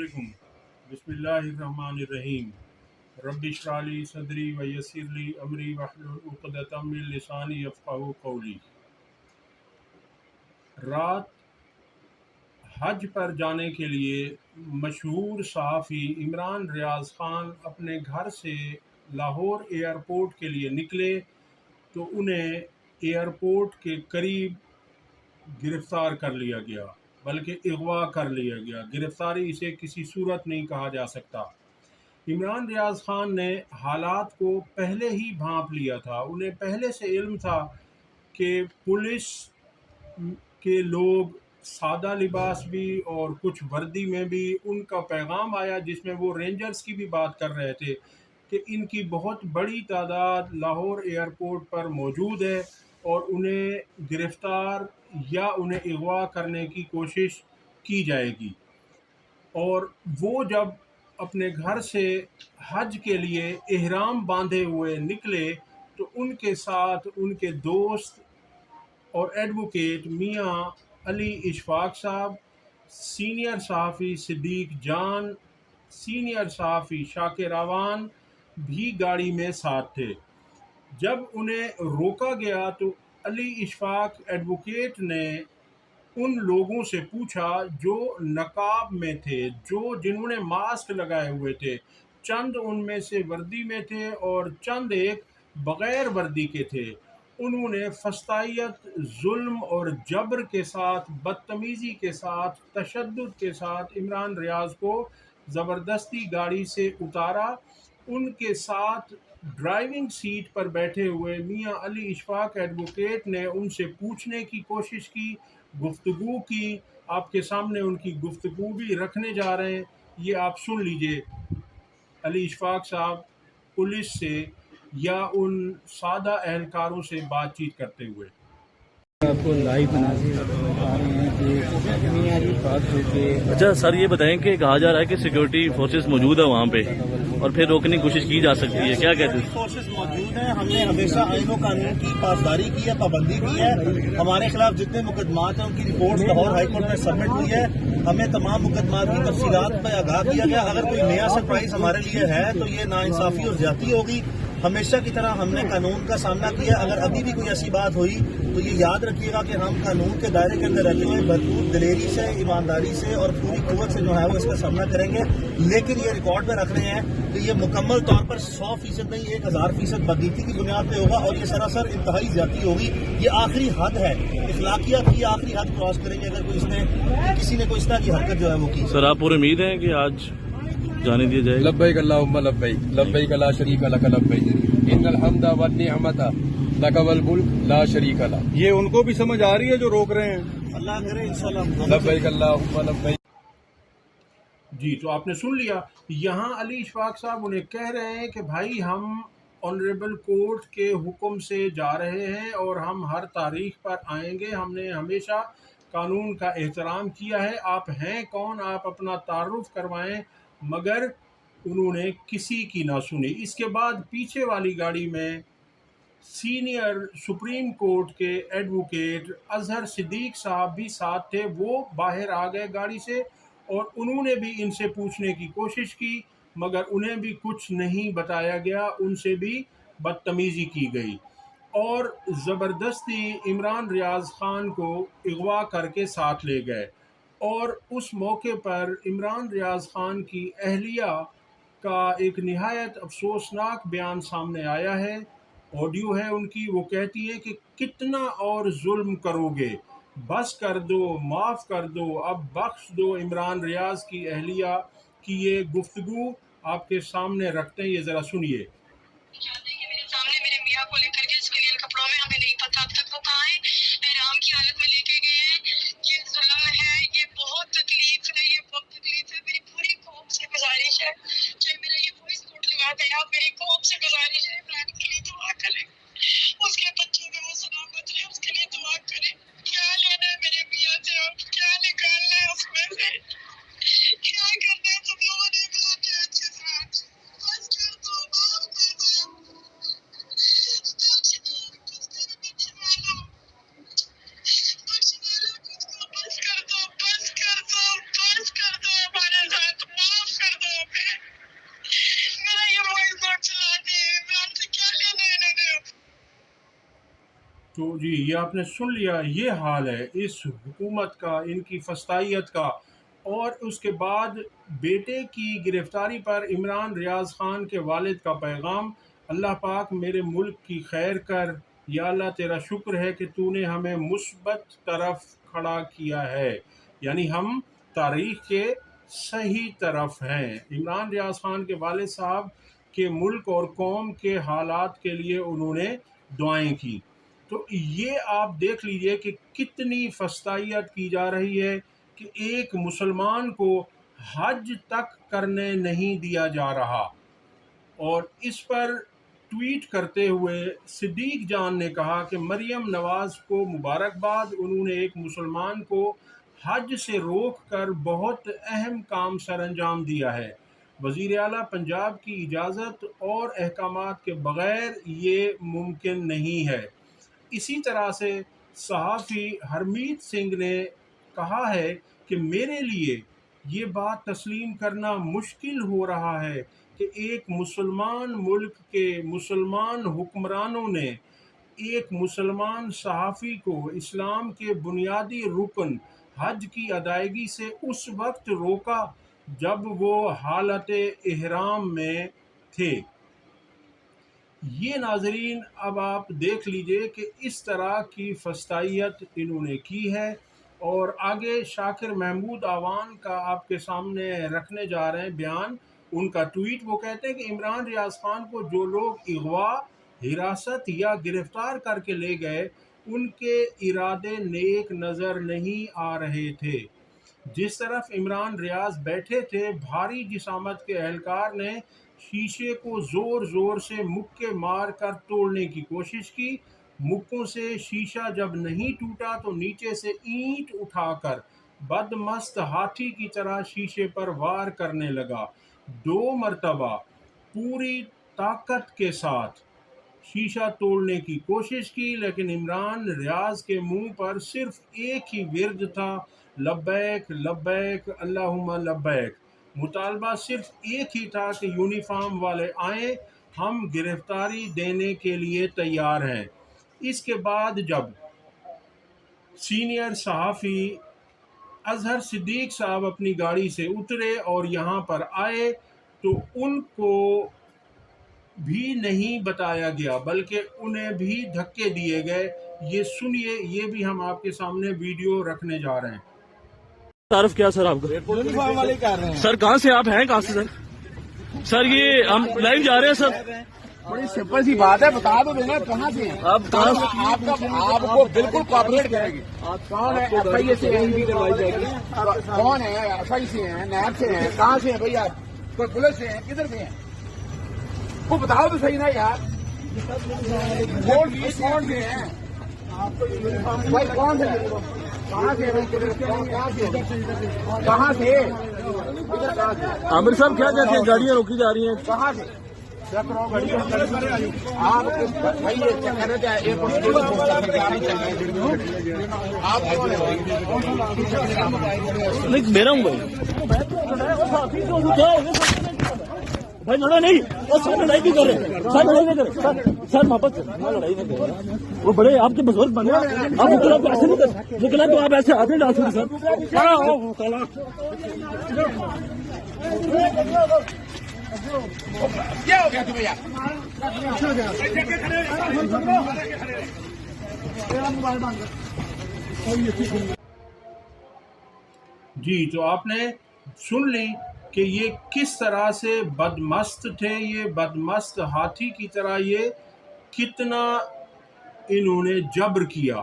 علیکم۔ بسم اللہ الرحمن الرحیم۔ رب اشرح لی صدری ویسر لی امری واحلل عقدۃ من لسانی یفقہوا قولی۔ رات حج پر جانے کے لیے مشہور صحافی عمران ریاض خان اپنے گھر سے لاہور ایئرپورٹ کے لیے نکلے تو انہیں ایئرپورٹ کے قریب گرفتار کر لیا گیا، بلکہ اغوا کر لیا گیا۔ گرفتاری اسے کسی صورت نہیں کہا جا سکتا۔ عمران ریاض خان نے حالات کو پہلے ہی بھانپ لیا تھا۔ انہیں پہلے سے علم تھا کہ پولیس کے لوگ سادہ لباس بھی اور کچھ وردی میں بھی ان کا پیغام آیا، جس میں وہ رینجرز کی بھی بات کر رہے تھے کہ ان کی بہت بڑی تعداد لاہور ایئرپورٹ پر موجود ہے اور انہیں گرفتار یا انہیں اغوا کرنے کی کوشش کی جائے گی۔ اور وہ جب اپنے گھر سے حج کے لیے احرام باندھے ہوئے نکلے تو ان کے ساتھ ان کے دوست اور ایڈوکیٹ میاں علی اشفاق صاحب، سینئر صحافی صدیق جان، سینئر صحافی شاکر اعوان بھی گاڑی میں ساتھ تھے۔ جب انہیں روکا گیا تو علی اشفاق ایڈوکیٹ نے ان لوگوں سے پوچھا جو نقاب میں تھے، جنہوں نے ماسک لگائے ہوئے تھے، چند ان میں سے وردی میں تھے اور چند ایک بغیر وردی کے تھے۔ انہوں نے فسطائیت، ظلم اور جبر کے ساتھ، بدتمیزی کے ساتھ، تشدد کے ساتھ عمران ریاض کو زبردستی گاڑی سے اتارا۔ ان کے ساتھ ڈرائیونگ سیٹ پر بیٹھے ہوئے میاں علی اشفاق ایڈوکیٹ نے ان سے پوچھنے کی کوشش کی، گفتگو کی۔ آپ کے سامنے ان کی گفتگو بھی رکھنے جا رہے ہیں، یہ آپ سن لیجئے۔ علی اشفاق صاحب پولیس سے یا ان سادہ اہلکاروں سے بات چیت کرتے ہوئے۔ آپ کو لائیو مناظر بتا رہے ہیں کہ میاں علی اشفاق جو کہ اچھا سر، یہ بتائیں کہ کہا جا رہا ہے کہ سیکورٹی فورسز موجود ہے وہاں پہ اور پھر روکنے کی کوشش کی جا سکتی ہے، کیا کہتے ہیں؟ فورسز موجود ہیں، ہم نے ہمیشہ آئین و قانون کی پاسداری کی ہے، پابندی کی ہے۔ ہمارے خلاف جتنے مقدمات ہیں ان کی رپورٹ لاہور ہائی کورٹ میں سبمٹ ہوئی ہے۔ ہمیں تمام مقدمات کی تفصیلات پہ آگاہ کیا گیا۔ اگر کوئی نیا سرپرائز ہمارے لیے ہے تو یہ ناانصافی اور زیادتی ہوگی۔ ہمیشہ کی طرح ہم نے قانون کا سامنا کیا۔ اگر ابھی بھی کوئی ایسی بات ہوئی تو یہ یاد رکھیے گا کہ ہم قانون کے دائرے کے اندر رہتے ہوئے بھرپور دلیری سے، ایمانداری سے اور پوری قوت سے جو ہے وہ اس کا سامنا کریں گے۔ لیکن یہ ریکارڈ میں رکھ رہے ہیں کہ یہ مکمل طور پر 100% نہیں، 1000% بدگیتی کی بنیاد پہ ہوگا اور یہ سراسر انتہائی زیادتی ہوگی۔ یہ آخری حد ہے، اخلاقیات کی آخری حد کراس کریں گے اگر کسی نے کوئی اس طرح کی حرکت جو ہے وہ کی۔ سر آپ پورے امید ہیں کہ آج جانے دیا جائے گا؟ لبیک اللہم لبیک، لبیک لا شریک لک لبیک، ان الحمد والنعمت لک والملک لا شریک لک۔ یہ ان کو بھی سمجھ آ رہی ہے جو روک رہے ہیں؟ اللہ کرے انشاءاللہ۔ لبیک اللہم لبیک۔ جی تو آپ نے سن لیا، یہاں علی اشفاق صاحب انہیں کہہ رہے ہیں کہ بھائی ہم آنریبل کورٹ کے حکم سے جا رہے ہیں اور ہم ہر تاریخ پر آئیں گے، ہم نے ہمیشہ قانون کا احترام کیا ہے، آپ ہیں کون، آپ اپنا تعارف کروائیں، مگر انہوں نے کسی کی نہ سنی۔ اس کے بعد پیچھے والی گاڑی میں سینئر سپریم کورٹ کے ایڈوکیٹ اظہر صدیق صاحب بھی ساتھ تھے۔ وہ باہر آ گئے گاڑی سے اور انہوں نے بھی ان سے پوچھنے کی کوشش کی، مگر انہیں بھی کچھ نہیں بتایا گیا، ان سے بھی بدتمیزی کی گئی اور زبردستی عمران ریاض خان کو اغوا کر کے ساتھ لے گئے۔ اور اس موقع پر عمران ریاض خان کی اہلیہ کا ایک نہایت افسوسناک بیان سامنے آیا ہے، آڈیو ہے ان کی۔ وہ کہتی ہے کہ کتنا اور ظلم کرو گے، بس کر دو، معاف کر دو، اب بخش دو۔ عمران ریاض کی اہلیہ کی یہ گفتگو آپ کے سامنے رکھتے ہیں، یہ ذرا سنیے۔ میرے سامنے میرے میاں کو لے کر کے اسکلیل کپڑوں میں، ہمیں نہیں پتا اب تک وہ کہاں ہیں، احرام کی حالت میں لے کے گئے ہیں۔ یہ ظلم ہے، یہ بہت تکلیف ہے، یہ بہت تکلیف ہے۔ میری پوری قوم سے گزارش ہے کہ میرا یہ وائس نوٹ لگا دیں آپ، میری قوم سے گزارش ہے عمران کے لیے دعا کریں، اس کے بچوں میں وہ سلامت رہے، اس کے لیے دعا کریں۔ کیا لینا ہے میرے میاں سے، آپ کیا نکالنا ہے اس میں سے، کیا کرنا ہے تم لوگوں نے عمران کے اچھے ساتھ؟ بس کر دو، معاف کر دو، بخش دو خود کو، بخش والو، بخش والو خود کو، بس کر دو، بس کر دو، بس کر دو ہمارے ساتھ، تو جی یہ آپ نے سن لیا، یہ حال ہے اس حکومت کا، ان کی فسطائیت کا۔ اور اس کے بعد بیٹے کی گرفتاری پر عمران ریاض خان کے والد کا پیغام: اللہ پاک میرے ملک کی خیر کر، یا اللہ تیرا شکر ہے کہ تو نے ہمیں مثبت طرف کھڑا کیا ہے، یعنی ہم تاریخ کے صحیح طرف ہیں۔ عمران ریاض خان کے والد صاحب کے ملک اور قوم کے حالات کے لیے انہوں نے دعائیں کی۔ تو یہ آپ دیکھ لیجئے کہ کتنی فسطائیت کی جا رہی ہے کہ ایک مسلمان کو حج تک کرنے نہیں دیا جا رہا۔ اور اس پر ٹویٹ کرتے ہوئے صدیق جان نے کہا کہ مریم نواز کو مبارکباد، انہوں نے ایک مسلمان کو حج سے روک کر بہت اہم کام سر انجام دیا ہے۔ وزیر اعلیٰ پنجاب کی اجازت اور احکامات کے بغیر یہ ممکن نہیں ہے۔ اسی طرح سے صحافی ہرمیت سنگھ نے کہا ہے کہ میرے لیے یہ بات تسلیم کرنا مشکل ہو رہا ہے کہ ایک مسلمان ملک کے مسلمان حکمرانوں نے ایک مسلمان صحافی کو اسلام کے بنیادی رکن حج کی ادائیگی سے اس وقت روکا جب وہ حالت احرام میں تھے۔ یہ ناظرین اب آپ دیکھ لیجئے کہ اس طرح کی فسطائیت انہوں نے کی ہے۔ اور آگے شاکر محمود آوان کا آپ کے سامنے رکھنے جا رہے ہیں بیان، ان کا ٹویٹ۔ وہ کہتے ہیں کہ عمران ریاض خان کو جو لوگ اغوا، حراست یا گرفتار کر کے لے گئے، ان کے ارادے نیک نظر نہیں آ رہے تھے۔ جس طرف عمران ریاض بیٹھے تھے، بھاری جسامت کے اہلکار نے شیشے کو زور زور سے مکے مار کر توڑنے کی کوشش کی۔ مکوں سے شیشہ جب نہیں ٹوٹا تو نیچے سے اینٹ اٹھا کر بدمست ہاتھی کی طرح شیشے پر وار کرنے لگا۔ 2 مرتبہ پوری طاقت کے ساتھ شیشہ توڑنے کی کوشش کی، لیکن عمران ریاض کے منہ پر صرف ایک ہی ورد تھا: لبیک لبیک اللہم لبیک۔ مطالبہ صرف ایک ہی تھا کہ یونیفارم والے آئیں، ہم گرفتاری دینے کے لیے تیار ہیں۔ اس کے بعد جب سینئر صحافی اظہر صدیق صاحب اپنی گاڑی سے اترے اور یہاں پر آئے تو ان کو بھی نہیں بتایا گیا بلکہ انہیں بھی دھکے دیے گئے۔ یہ سنیے، یہ بھی ہم آپ کے سامنے ویڈیو رکھنے جا رہے ہیں۔ تعارف کیا سر آپ کا؟ یونیفارم والے کر رہے ہیں سر کہاں سے آپ ہیں؟ کہاں سے سر یہ ہم لائیو جا رہے ہیں سر۔ بڑی سمپل سی بات ہے، بتا دو دینا کہاں سے ہیں آپ آپ کو بالکل کوآپریٹ کرے گی۔ کون ہے؟ ایف آئی اے سے کروائی جائے گی۔ کون ہے؟ ایف آئی سے ہیں، نیب سے ہیں، کہاں سے ہیں بھائی آپ؟ کوئی پولیس سے ہیں، کدھر سے ہیں؟ وہ بتاؤ تو صحیح نا یار، کون سے ہیں بھائی؟ کون سے؟ کہاں سے؟ کہاں سے؟ عامر صاحب کیا کہتے ہیں؟ گاڑیاں روکی جا رہی ہیں، کہاں سے؟ آپ بھائی یہ چیک کر رہے تھے ایئرپورٹ نہیں میرا ہوں بھائی لڑائی نہیں، سر لڑائی بھی کر رہے ہیں، سر لڑائی نہیں کرے، سر محبت سے لڑائی نہیں کرے، وہ بڑے آپ کے بزرگ بنے، آپ وکلا کو ایسے نہیں کرتے، وکلا کو آپ ایسے ہاتھ نہیں ڈال سکتے سر۔ کیا ہو گیا تمہیں یار؟ جی تو آپ نے سن لی کہ یہ کس طرح سے بدمست تھے، یہ بدمست ہاتھی کی طرح یہ کتنا انہوں نے جبر کیا۔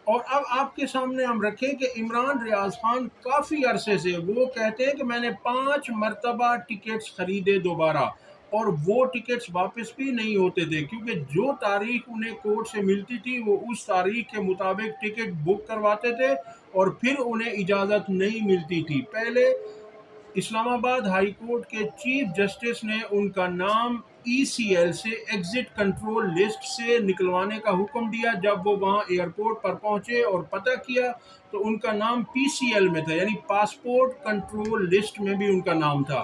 اور اب آپ کے سامنے ہم رکھیں کہ عمران ریاض خان کافی عرصے سے وہ کہتے ہیں کہ میں نے 5 مرتبہ ٹکٹس خریدے دوبارہ، اور وہ ٹکٹس واپس بھی نہیں ہوتے تھے کیونکہ جو تاریخ انہیں کورٹ سے ملتی تھی وہ اس تاریخ کے مطابق ٹکٹ بک کرواتے تھے اور پھر انہیں اجازت نہیں ملتی تھی۔ پہلے اسلام آباد ہائی کورٹ کے چیف جسٹس نے ان کا نام ECL سے ایگزٹ کنٹرول لسٹ سے نکلوانے کا حکم دیا۔ جب وہ وہاں ایئرپورٹ پر پہنچے اور پتہ کیا تو ان کا نام PCL میں تھا، یعنی پاسپورٹ کنٹرول لسٹ میں بھی ان کا نام تھا۔